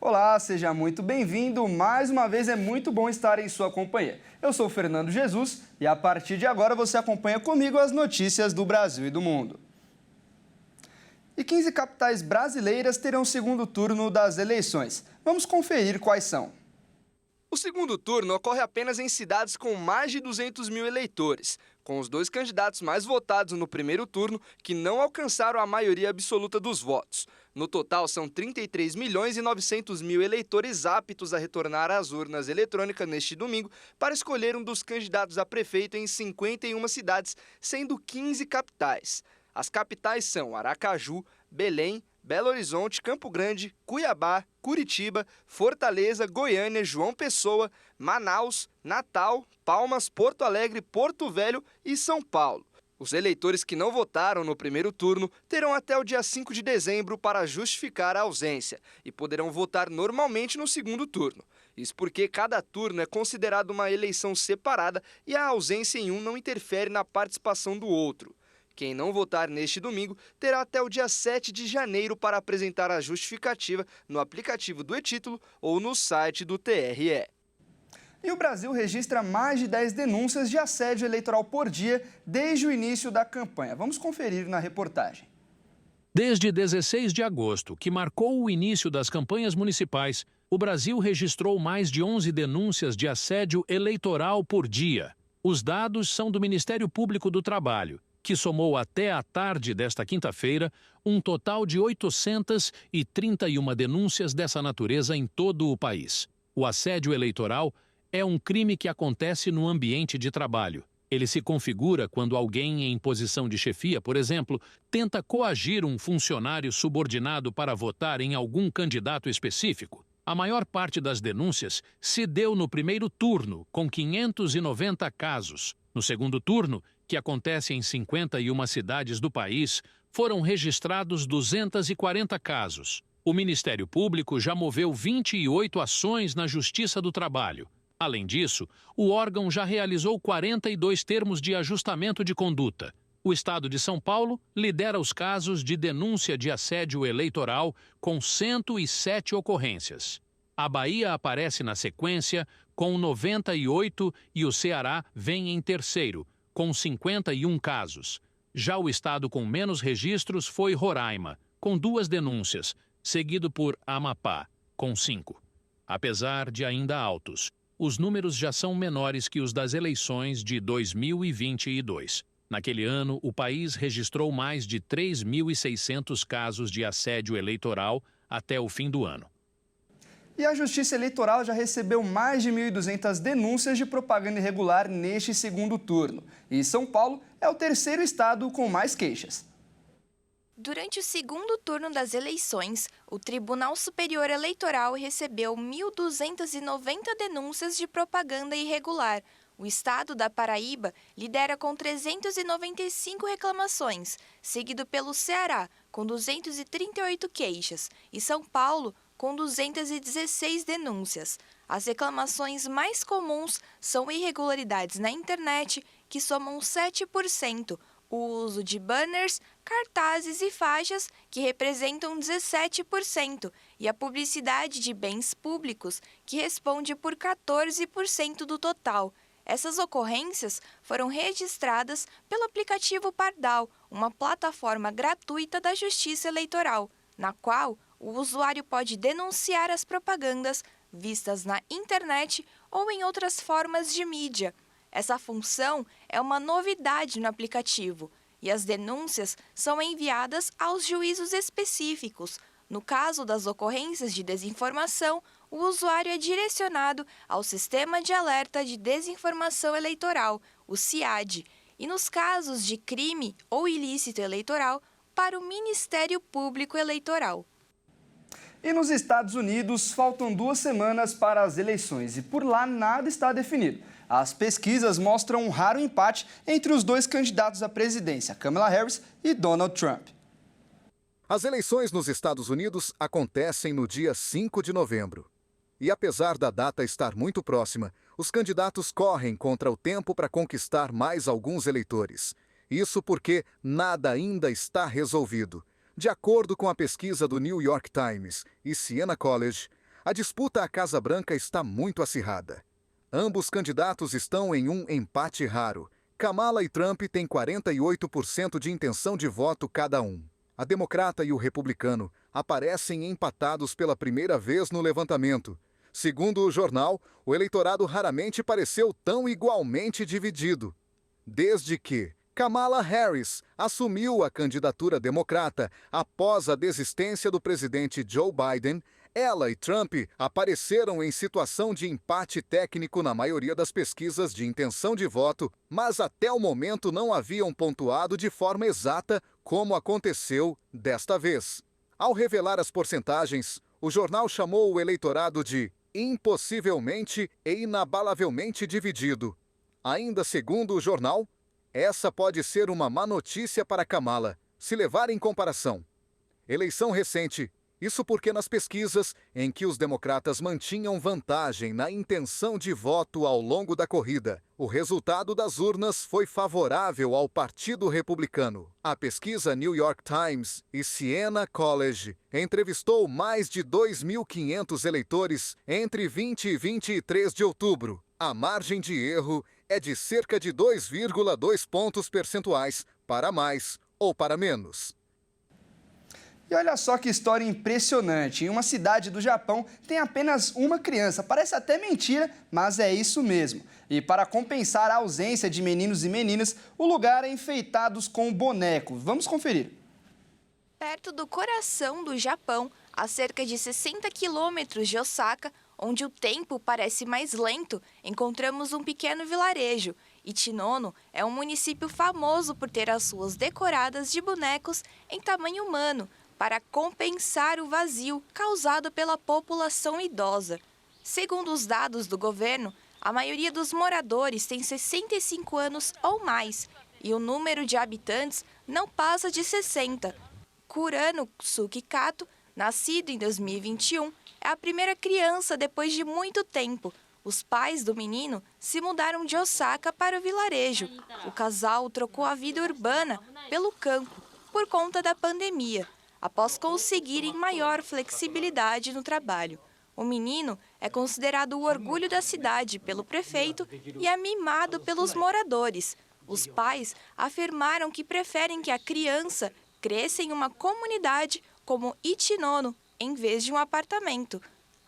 Olá, seja muito bem-vindo. Mais uma vez é muito bom estar em sua companhia. Eu sou o Fernando Jesus e a partir de agora você acompanha comigo as notícias do Brasil e do mundo. E 15 capitais brasileiras terão o segundo turno das eleições. Vamos conferir quais são. O segundo turno ocorre apenas em cidades com mais de 200 mil eleitores, com os dois candidatos mais votados no primeiro turno que não alcançaram a maioria absoluta dos votos. No total, são 33 milhões e 900 mil eleitores aptos a retornar às urnas eletrônicas neste domingo para escolher um dos candidatos a prefeito em 51 cidades, sendo 15 capitais. As capitais são Aracaju, Belém, Belo Horizonte, Campo Grande, Cuiabá, Curitiba, Fortaleza, Goiânia, João Pessoa, Manaus, Natal, Palmas, Porto Alegre, Porto Velho e São Paulo. Os eleitores que não votaram no primeiro turno terão até o dia 5 de dezembro para justificar a ausência e poderão votar normalmente no segundo turno. Isso porque cada turno é considerado uma eleição separada e a ausência em um não interfere na participação do outro. Quem não votar neste domingo terá até o dia 7 de janeiro para apresentar a justificativa no aplicativo do e-Título ou no site do TRE. E o Brasil registra mais de 10 denúncias de assédio eleitoral por dia desde o início da campanha. Vamos conferir na reportagem. Desde 16 de agosto, que marcou o início das campanhas municipais, o Brasil registrou mais de 11 denúncias de assédio eleitoral por dia. Os dados são do Ministério Público do Trabalho, que somou até a tarde desta quinta-feira um total de 831 denúncias dessa natureza em todo o país. O assédio eleitoral é um crime que acontece no ambiente de trabalho. Ele se configura quando alguém em posição de chefia, por exemplo, tenta coagir um funcionário subordinado para votar em algum candidato específico. A maior parte das denúncias se deu no primeiro turno, com 590 casos. No segundo turno, que acontece em 51 cidades do país, foram registrados 240 casos. O Ministério Público já moveu 28 ações na Justiça do Trabalho. Além disso, o órgão já realizou 42 termos de ajustamento de conduta. O Estado de São Paulo lidera os casos de denúncia de assédio eleitoral com 107 ocorrências. A Bahia aparece na sequência com 98 e o Ceará vem em terceiro, com 51 casos. Já o estado com menos registros foi Roraima, com 2 denúncias, seguido por Amapá, com 5. Apesar de ainda altos, os números já são menores que os das eleições de 2022. Naquele ano, o país registrou mais de 3.600 casos de assédio eleitoral até o fim do ano. E a Justiça Eleitoral já recebeu mais de 1.200 denúncias de propaganda irregular neste segundo turno. E São Paulo é o terceiro estado com mais queixas. Durante o segundo turno das eleições, o Tribunal Superior Eleitoral recebeu 1.290 denúncias de propaganda irregular. O estado da Paraíba lidera com 395 reclamações, seguido pelo Ceará, com 238 queixas, e São Paulo, com 216 denúncias. As reclamações mais comuns são irregularidades na internet, que somam 7%, o uso de banners, cartazes e faixas, que representam 17%, e a publicidade de bens públicos, que responde por 14% do total. Essas ocorrências foram registradas pelo aplicativo Pardal, uma plataforma gratuita da Justiça Eleitoral, na qual o usuário pode denunciar as propagandas vistas na internet ou em outras formas de mídia. Essa função é uma novidade no aplicativo e as denúncias são enviadas aos juízos específicos. No caso das ocorrências de desinformação, o usuário é direcionado ao Sistema de Alerta de Desinformação Eleitoral, o SIAD, e nos casos de crime ou ilícito eleitoral, para o Ministério Público Eleitoral. E nos Estados Unidos, faltam 2 semanas para as eleições e por lá nada está definido. As pesquisas mostram um raro empate entre os dois candidatos à presidência, Kamala Harris e Donald Trump. As eleições nos Estados Unidos acontecem no dia 5 de novembro. E apesar da data estar muito próxima, os candidatos correm contra o tempo para conquistar mais alguns eleitores. Isso porque nada ainda está resolvido. De acordo com a pesquisa do New York Times e Siena College, A disputa à Casa Branca está muito acirrada. Ambos candidatos estão em um empate raro. Kamala e Trump têm 48% de intenção de voto cada um. A democrata e o republicano aparecem empatados pela primeira vez no levantamento. Segundo o jornal, o eleitorado raramente pareceu tão igualmente dividido. Desde que Kamala Harris assumiu a candidatura democrata após a desistência do presidente Joe Biden, ela e Trump apareceram em situação de empate técnico na maioria das pesquisas de intenção de voto, mas até o momento não haviam pontuado de forma exata como aconteceu desta vez. Ao revelar as porcentagens, o jornal chamou o eleitorado de impossivelmente e inabalavelmente dividido. Ainda segundo o jornal, essa pode ser uma má notícia para Kamala, se levar em comparação. Eleição recente. Isso porque nas pesquisas em que os democratas mantinham vantagem na intenção de voto ao longo da corrida, o resultado das urnas foi favorável ao Partido Republicano. A pesquisa New York Times e Siena College entrevistou mais de 2.500 eleitores entre 20 e 23 de outubro. A margem de erro é de cerca de 2,2 pontos percentuais para mais ou para menos. E olha só que história impressionante. Em uma cidade do Japão tem apenas uma criança. Parece até mentira, mas é isso mesmo. E para compensar a ausência de meninos e meninas, o lugar é enfeitado com bonecos. Vamos conferir. Perto do coração do Japão, a cerca de 60 quilômetros de Osaka, onde o tempo parece mais lento, encontramos um pequeno vilarejo. Ichinono é um município famoso por ter as ruas decoradas de bonecos em tamanho humano, para compensar o vazio causado pela população idosa. Segundo os dados do governo, a maioria dos moradores tem 65 anos ou mais e o número de habitantes não passa de 60. Kurano Tsuki Kato, nascido em 2021, é a primeira criança depois de muito tempo. Os pais do menino se mudaram de Osaka para o vilarejo. O casal trocou a vida urbana pelo campo por conta da pandemia, após conseguirem maior flexibilidade no trabalho. O menino é considerado o orgulho da cidade pelo prefeito e é mimado pelos moradores. Os pais afirmaram que preferem que a criança cresça em uma comunidade como Ichinono, em vez de um apartamento.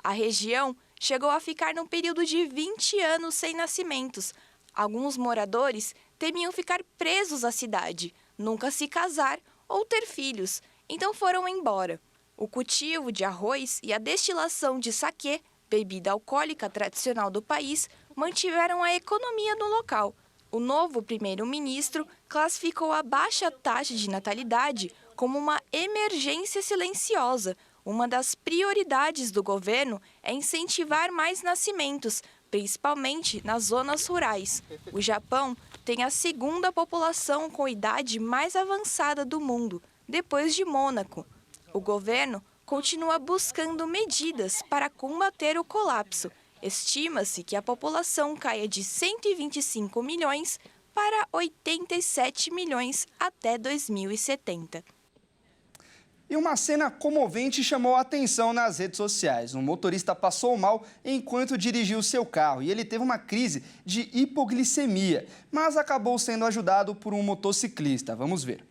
A região chegou a ficar num período de 20 anos sem nascimentos. Alguns moradores temiam ficar presos à cidade, nunca se casar ou ter filhos, então foram embora. O cultivo de arroz e a destilação de saquê, bebida alcoólica tradicional do país, mantiveram a economia no local. O novo primeiro-ministro classificou a baixa taxa de natalidade como uma emergência silenciosa. Uma das prioridades do governo é incentivar mais nascimentos, principalmente nas zonas rurais. O Japão tem a segunda população com idade mais avançada do mundo, depois de Mônaco. O governo continua buscando medidas para combater o colapso. Estima-se que a população caia de 125 milhões para 87 milhões até 2070. E uma cena comovente chamou a atenção nas redes sociais. Um motorista passou mal enquanto dirigiu seu carro e ele teve uma crise de hipoglicemia, mas acabou sendo ajudado por um motociclista. Vamos ver.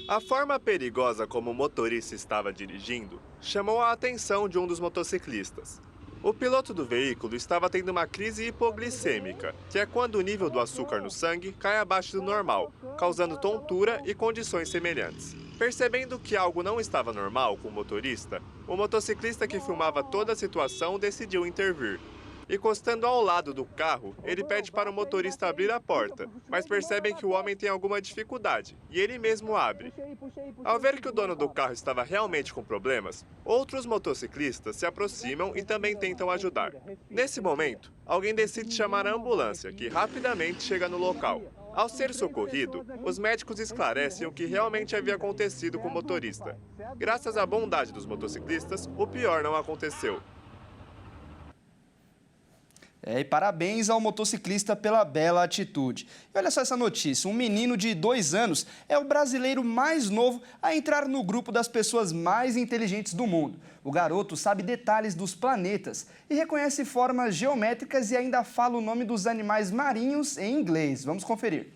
A forma perigosa como o motorista estava dirigindo chamou a atenção de um dos motociclistas. O piloto do veículo estava tendo uma crise hipoglicêmica, que é quando o nível do açúcar no sangue cai abaixo do normal, causando tontura e condições semelhantes. Percebendo que algo não estava normal com o motorista, o motociclista que filmava toda a situação decidiu intervir. Encostando ao lado do carro, ele pede para o motorista abrir a porta, mas percebem que o homem tem alguma dificuldade e ele mesmo abre. Ao ver que o dono do carro estava realmente com problemas, outros motociclistas se aproximam e também tentam ajudar. Nesse momento, alguém decide chamar a ambulância, que rapidamente chega no local. Ao ser socorrido, os médicos esclarecem o que realmente havia acontecido com o motorista. Graças à bondade dos motociclistas, o pior não aconteceu. E parabéns ao motociclista pela bela atitude. E olha só essa notícia, um menino de 2 anos é o brasileiro mais novo a entrar no grupo das pessoas mais inteligentes do mundo. O garoto sabe detalhes dos planetas e reconhece formas geométricas e ainda fala o nome dos animais marinhos em inglês. Vamos conferir.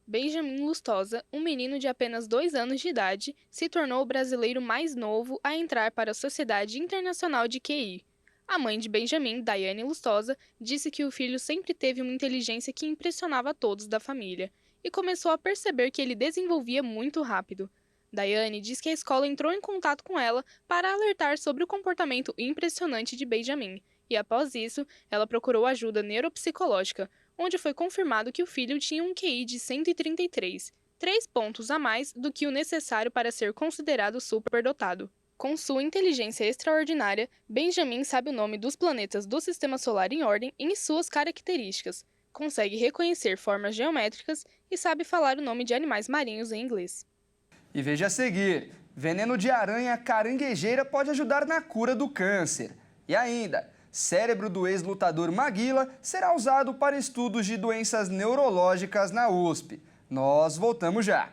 Benjamin Lustosa, um menino de apenas 2 anos de idade, se tornou o brasileiro mais novo a entrar para a Sociedade Internacional de QI. A mãe de Benjamin, Daiane Lustosa, disse que o filho sempre teve uma inteligência que impressionava a todos da família e começou a perceber que ele desenvolvia muito rápido. Daiane diz que a escola entrou em contato com ela para alertar sobre o comportamento impressionante de Benjamin e, após isso, ela procurou ajuda neuropsicológica, onde foi confirmado que o filho tinha um QI de 133, 3 pontos a mais do que o necessário para ser considerado superdotado. Com sua inteligência extraordinária, Benjamin sabe o nome dos planetas do Sistema Solar em ordem e suas características, consegue reconhecer formas geométricas e sabe falar o nome de animais marinhos em inglês. E veja a seguir, veneno de aranha caranguejeira pode ajudar na cura do câncer. E ainda, cérebro do ex-lutador Maguila será usado para estudos de doenças neurológicas na USP. Nós voltamos já.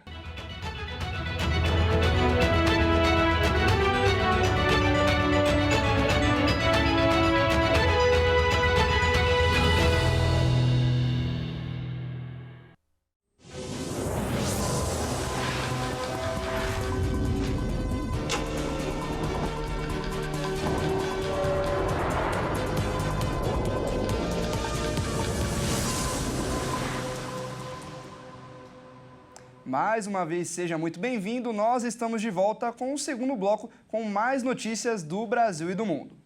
Mais uma vez, seja muito bem-vindo. Nós estamos de volta com o segundo bloco com mais notícias do Brasil e do mundo.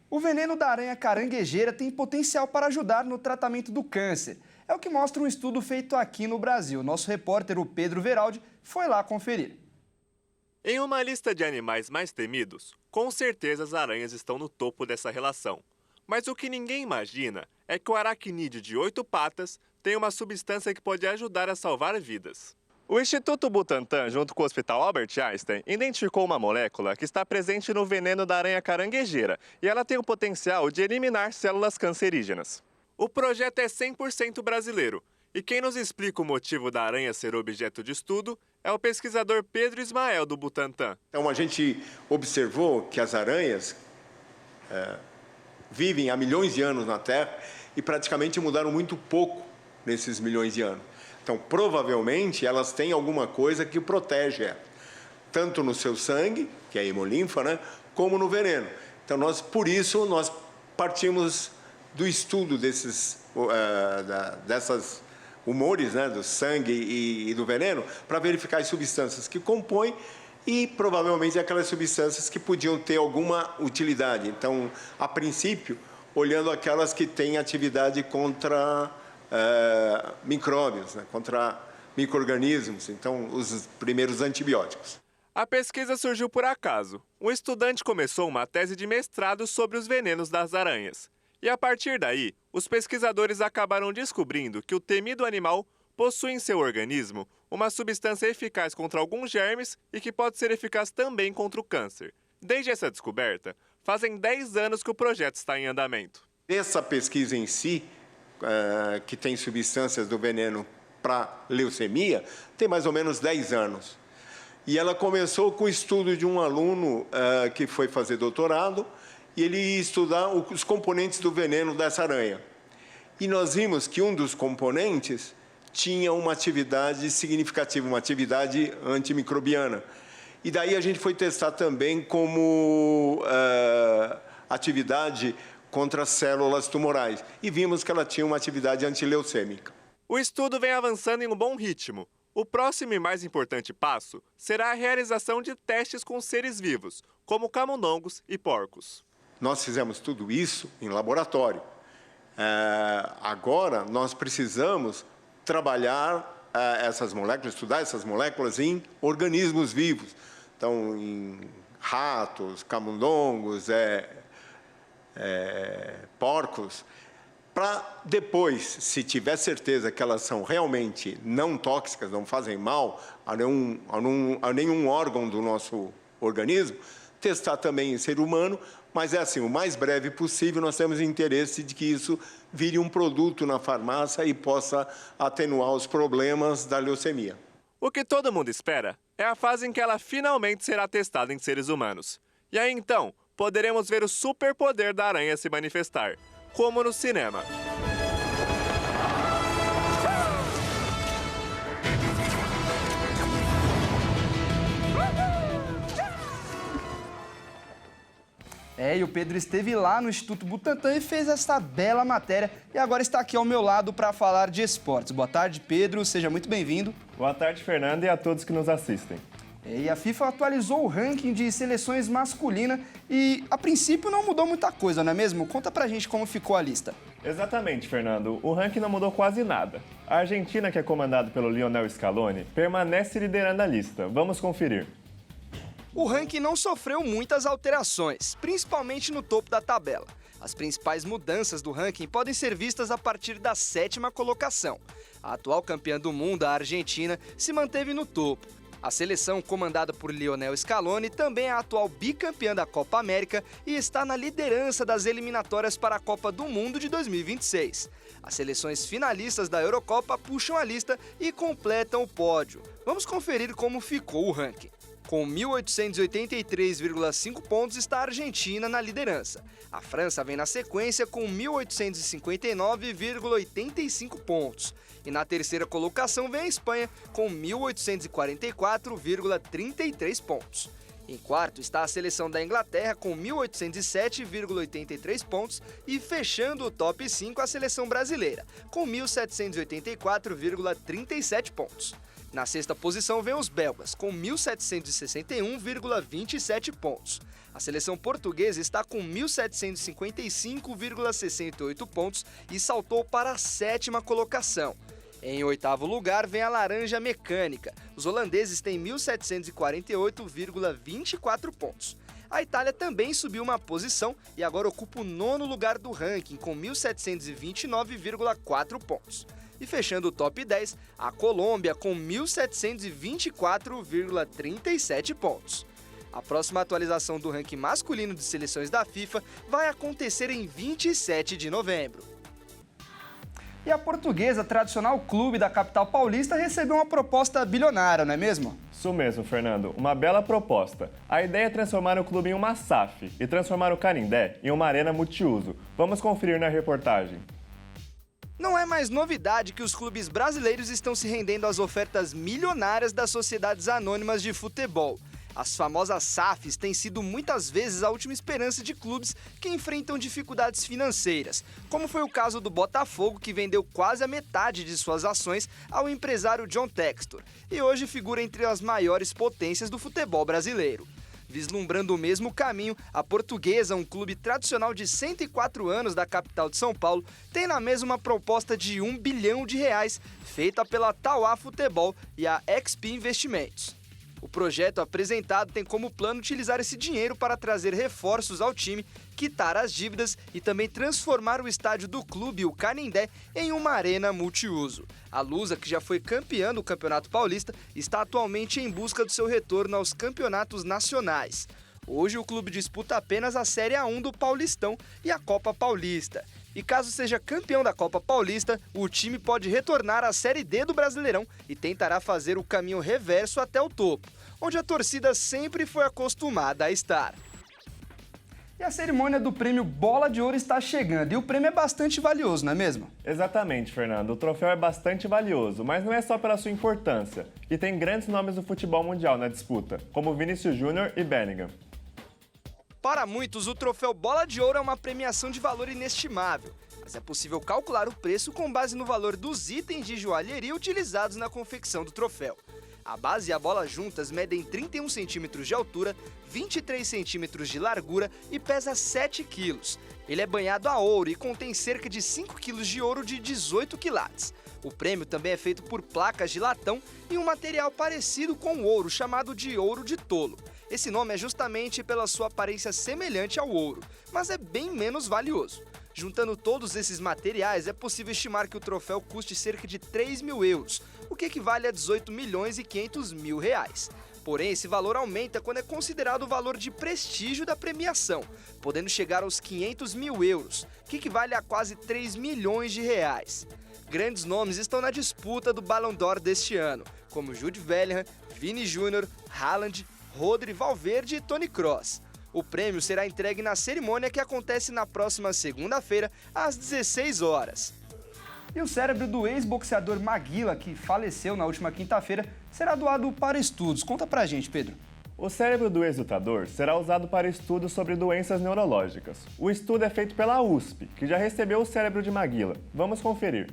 O veneno da aranha caranguejeira tem potencial para ajudar no tratamento do câncer. É o que mostra um estudo feito aqui no Brasil. Nosso repórter, o Pedro Veraldi, foi lá conferir. Em uma lista de animais mais temidos, com certeza as aranhas estão no topo dessa relação. Mas o que ninguém imagina é que o aracnídeo de 8 patas tem uma substância que pode ajudar a salvar vidas. O Instituto Butantan, junto com o Hospital Albert Einstein, identificou uma molécula que está presente no veneno da aranha caranguejeira e ela tem o potencial de eliminar células cancerígenas. O projeto é 100% brasileiro e quem nos explica o motivo da aranha ser objeto de estudo é o pesquisador Pedro Ismael, do Butantan. Então a gente observou que as aranhas vivem há milhões de anos na Terra e praticamente mudaram muito pouco nesses milhões de anos. Então, provavelmente, elas têm alguma coisa que protege ela, tanto no seu sangue, que é a hemolinfa, né, como no veneno. Então, por isso, nós partimos do estudo dessas humores, né, do sangue e do veneno, para verificar as substâncias que compõem e, provavelmente, aquelas substâncias que podiam ter alguma utilidade. Então, a princípio, olhando aquelas que têm atividade contra micróbios, né, contra micro-organismos, então os primeiros antibióticos. A pesquisa surgiu por acaso. Um estudante começou uma tese de mestrado sobre os venenos das aranhas. E a partir daí, os pesquisadores acabaram descobrindo que o temido animal possui em seu organismo uma substância eficaz contra alguns germes e que pode ser eficaz também contra o câncer. Desde essa descoberta, fazem 10 anos que o projeto está em andamento. Essa pesquisa em si, que tem substâncias do veneno para leucemia, tem mais ou menos 10 anos. E ela começou com o estudo de um aluno que foi fazer doutorado, e ele ia estudar os componentes do veneno dessa aranha. E nós vimos que um dos componentes tinha uma atividade significativa, uma atividade antimicrobiana. E daí a gente foi testar também como atividade contra células tumorais, e vimos que ela tinha uma atividade antileucêmica. O estudo vem avançando em um bom ritmo. O próximo e mais importante passo será a realização de testes com seres vivos, como camundongos e porcos. Nós fizemos tudo isso em laboratório. Agora, nós precisamos trabalhar essas moléculas, estudar essas moléculas em organismos vivos. Então, em ratos, camundongos, porcos, para depois, se tiver certeza que elas são realmente não tóxicas, não fazem mal a nenhum órgão do nosso organismo, testar também em ser humano, mas é assim, o mais breve possível. Nós temos interesse de que isso vire um produto na farmácia e possa atenuar os problemas da leucemia. O que todo mundo espera é a fase em que ela finalmente será testada em seres humanos. E aí então, poderemos ver o superpoder da aranha se manifestar, como no cinema. E o Pedro esteve lá no Instituto Butantan e fez essa bela matéria e agora está aqui ao meu lado para falar de esportes. Boa tarde, Pedro, seja muito bem-vindo. Boa tarde, Fernando, e a todos que nos assistem. E a FIFA atualizou o ranking de seleções masculina e, a princípio, não mudou muita coisa, não é mesmo? Conta pra gente como ficou a lista. Exatamente, Fernando. O ranking não mudou quase nada. A Argentina, que é comandada pelo Lionel Scaloni, permanece liderando a lista. Vamos conferir. O ranking não sofreu muitas alterações, principalmente no topo da tabela. As principais mudanças do ranking podem ser vistas a partir da 7ª colocação. A atual campeã do mundo, a Argentina, se manteve no topo. A seleção, comandada por Lionel Scaloni, também é a atual bicampeã da Copa América e está na liderança das eliminatórias para a Copa do Mundo de 2026. As seleções finalistas da Eurocopa puxam a lista e completam o pódio. Vamos conferir como ficou o ranking. Com 1.883,5 pontos está a Argentina na liderança. A França vem na sequência com 1.859,85 pontos. E na terceira colocação vem a Espanha com 1.844,33 pontos. Em quarto está a seleção da Inglaterra com 1.807,83 pontos e fechando o top 5 a seleção brasileira com 1.784,37 pontos. Na sexta posição vem os belgas, com 1.761,27 pontos. A seleção portuguesa está com 1.755,68 pontos e saltou para a 7ª colocação. Em oitavo lugar vem a Laranja Mecânica. Os holandeses têm 1.748,24 pontos. A Itália também subiu uma posição e agora ocupa o 9º lugar do ranking, com 1.729,4 pontos. E fechando o top 10, a Colômbia com 1.724,37 pontos. A próxima atualização do ranking masculino de seleções da FIFA vai acontecer em 27 de novembro. E a Portuguesa, tradicional clube da capital paulista, recebeu uma proposta bilionária, não é mesmo? Isso mesmo, Fernando. Uma bela proposta. A ideia é transformar o clube em uma SAF e transformar o Canindé em uma arena multiuso. Vamos conferir na reportagem. Não é mais novidade que os clubes brasileiros estão se rendendo às ofertas milionárias das sociedades anônimas de futebol. As famosas SAFs têm sido muitas vezes a última esperança de clubes que enfrentam dificuldades financeiras, como foi o caso do Botafogo, que vendeu quase a metade de suas ações ao empresário John Textor, e hoje figura entre as maiores potências do futebol brasileiro. Vislumbrando o mesmo caminho, a Portuguesa, um clube tradicional de 104 anos da capital de São Paulo, tem na mesa uma proposta de R$1 bilhão, feita pela Tauá Futebol e a XP Investimentos. O projeto apresentado tem como plano utilizar esse dinheiro para trazer reforços ao time, quitar as dívidas e também transformar o estádio do clube, o Canindé, em uma arena multiuso. A Lusa, que já foi campeã do Campeonato Paulista, está atualmente em busca do seu retorno aos campeonatos nacionais. Hoje o clube disputa apenas a Série A1 do Paulistão e a Copa Paulista. E caso seja campeão da Copa Paulista, o time pode retornar à Série D do Brasileirão e tentará fazer o caminho reverso até o topo, onde a torcida sempre foi acostumada a estar. E a cerimônia do prêmio Bola de Ouro está chegando e o prêmio é bastante valioso, não é mesmo? Exatamente, Fernando. O troféu é bastante valioso, mas não é só pela sua importância. E tem grandes nomes do futebol mundial na disputa, como Vinícius Júnior e Bellingham. Para muitos, o troféu Bola de Ouro é uma premiação de valor inestimável, mas é possível calcular o preço com base no valor dos itens de joalheria utilizados na confecção do troféu. A base e a bola juntas medem 31 centímetros de altura, 23 centímetros de largura e pesa 7 quilos. Ele é banhado a ouro e contém cerca de 5 quilos de ouro de 18 quilates. O prêmio também é feito por placas de latão e um material parecido com o ouro, chamado de ouro de tolo. Esse nome é justamente pela sua aparência semelhante ao ouro, mas é bem menos valioso. Juntando todos esses materiais, é possível estimar que o troféu custe cerca de 3 mil euros, o que equivale a 18 milhões e 500 mil reais. Porém, esse valor aumenta quando é considerado o valor de prestígio da premiação, podendo chegar aos 500 mil euros, que equivale a quase 3 milhões de reais. Grandes nomes estão na disputa do Ballon d'Or deste ano, como Jude Bellingham, Vini Júnior, Haaland, Rodri, Valverde e Toni Kroos. O prêmio será entregue na cerimônia que acontece na próxima segunda-feira, às 16 horas. E o cérebro do ex-boxeador Maguila, que faleceu na última quinta-feira, será doado para estudos. Conta pra gente, Pedro. O cérebro do ex-lutador será usado para estudos sobre doenças neurológicas. O estudo é feito pela USP, que já recebeu o cérebro de Maguila. Vamos conferir.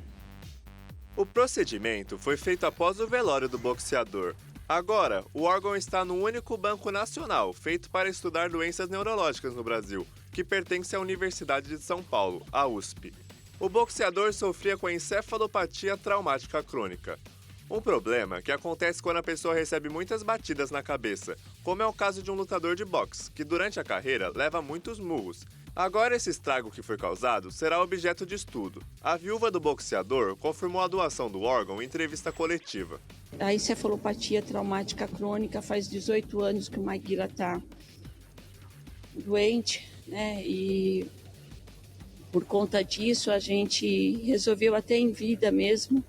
O procedimento foi feito após o velório do boxeador. Agora, o órgão está no único banco nacional feito para estudar doenças neurológicas no Brasil, que pertence à Universidade de São Paulo, a USP. O boxeador sofria com encefalopatia traumática crônica, um problema que acontece quando a pessoa recebe muitas batidas na cabeça, como é o caso de um lutador de boxe, que durante a carreira leva muitos murros. Agora esse estrago que foi causado será objeto de estudo. A viúva do boxeador confirmou a doação do órgão em entrevista coletiva. A encefalopatia traumática crônica faz 18 anos que o Maguila está doente, né? E por conta disso a gente resolveu até em vida mesmo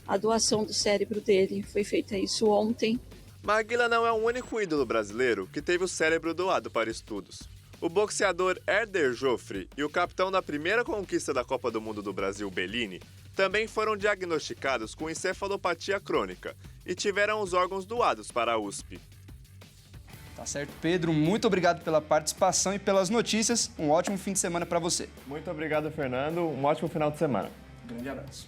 a doação do cérebro dele. Foi feita isso ontem. Maguila não é o único ídolo brasileiro que teve o cérebro doado para estudos. O boxeador Herder Joffre e o capitão da primeira conquista da Copa do Mundo do Brasil, Bellini, também foram diagnosticados com encefalopatia crônica e tiveram os órgãos doados para a USP. Tá certo, Pedro. Muito obrigado pela participação e pelas notícias. Um ótimo fim de semana para você. Muito obrigado, Fernando. Um ótimo final de semana. Grande abraço.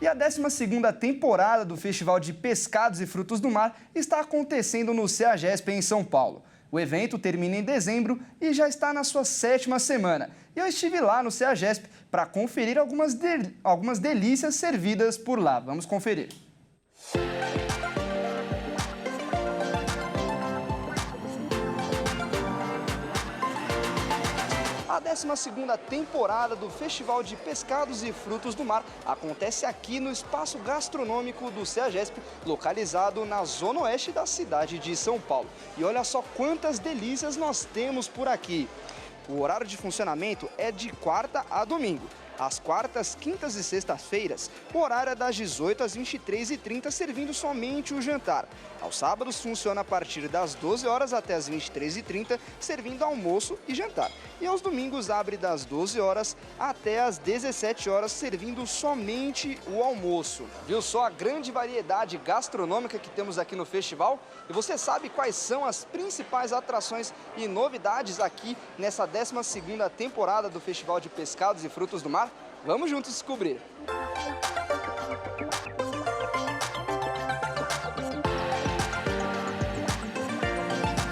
E a 12ª temporada do Festival de Pescados e Frutos do Mar está acontecendo no CEAGESP em São Paulo. O evento termina em dezembro e já está na sua 7ª semana. E eu estive lá no CEAGESP para conferir algumas delícias servidas por lá. Vamos conferir. A 12ª temporada do Festival de Pescados e Frutos do Mar acontece aqui no Espaço Gastronômico do CEAGESP, localizado na zona oeste da cidade de São Paulo. E olha só quantas delícias nós temos por aqui. O horário de funcionamento é de quarta a domingo. Às quartas, quintas e sextas-feiras, o horário é das 18 às 23h30, servindo somente o jantar. Aos sábados, funciona a partir das 12 horas até as 23h30, servindo almoço e jantar. E aos domingos, abre das 12 horas até as 17 horas, servindo somente o almoço. Viu só a grande variedade gastronômica que temos aqui no festival? E você sabe quais são as principais atrações e novidades aqui nessa 12ª temporada do Festival de Pescados e Frutos do Mar? Vamos juntos descobrir.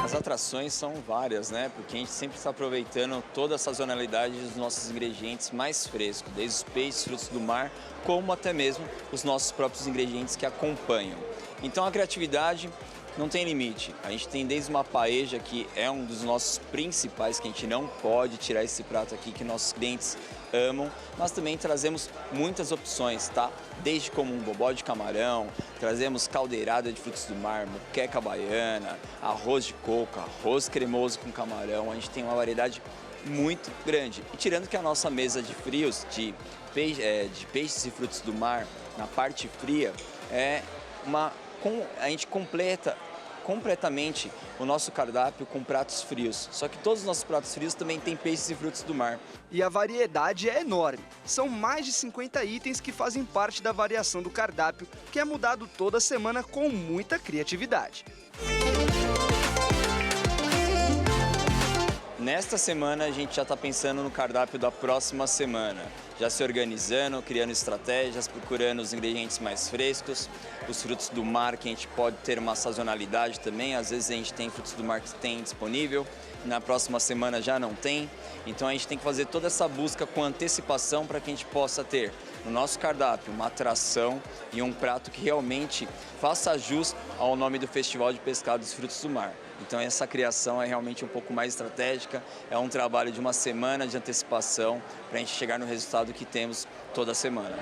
As atrações são várias, né? Porque a gente sempre está aproveitando toda a sazonalidade dos nossos ingredientes mais frescos, desde os peixes, frutos do mar, como até mesmo os nossos próprios ingredientes que acompanham. Então a criatividade não tem limite. A gente tem desde uma paella, que é um dos nossos principais, que a gente não pode tirar esse prato aqui, que nossos clientes amam, mas também trazemos muitas opções, tá? Desde como um bobó de camarão, trazemos caldeirada de frutos do mar, moqueca baiana, arroz de coco, arroz cremoso com camarão. A gente tem uma variedade muito grande. E tirando que a nossa mesa de frios, de peixes e frutos do mar, na parte fria, a gente completa completamente o nosso cardápio com pratos frios. Só que todos os nossos pratos frios também têm peixes e frutos do mar. E a variedade é enorme. São mais de 50 itens que fazem parte da variação do cardápio, que é mudado toda semana com muita criatividade. Nesta semana a gente já está pensando no cardápio da próxima semana, já se organizando, criando estratégias, procurando os ingredientes mais frescos, os frutos do mar, que a gente pode ter uma sazonalidade também. Às vezes a gente tem frutos do mar que tem disponível, na próxima semana já não tem. Então a gente tem que fazer toda essa busca com antecipação para que a gente possa ter no nosso cardápio uma atração e um prato que realmente faça jus ao nome do Festival de Pescados e Frutos do Mar. Então essa criação é realmente um pouco mais estratégica, é um trabalho de uma semana de antecipação para a gente chegar no resultado que temos toda semana.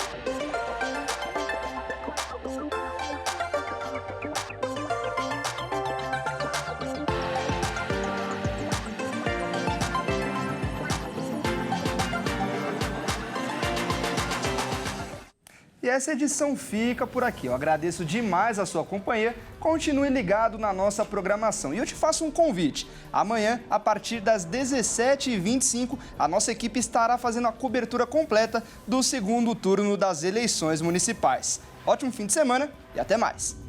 E essa edição fica por aqui. Eu agradeço demais a sua companhia. Continue ligado na nossa programação. E eu te faço um convite. Amanhã, a partir das 17h25, a nossa equipe estará fazendo a cobertura completa do segundo turno das eleições municipais. Ótimo fim de semana e até mais!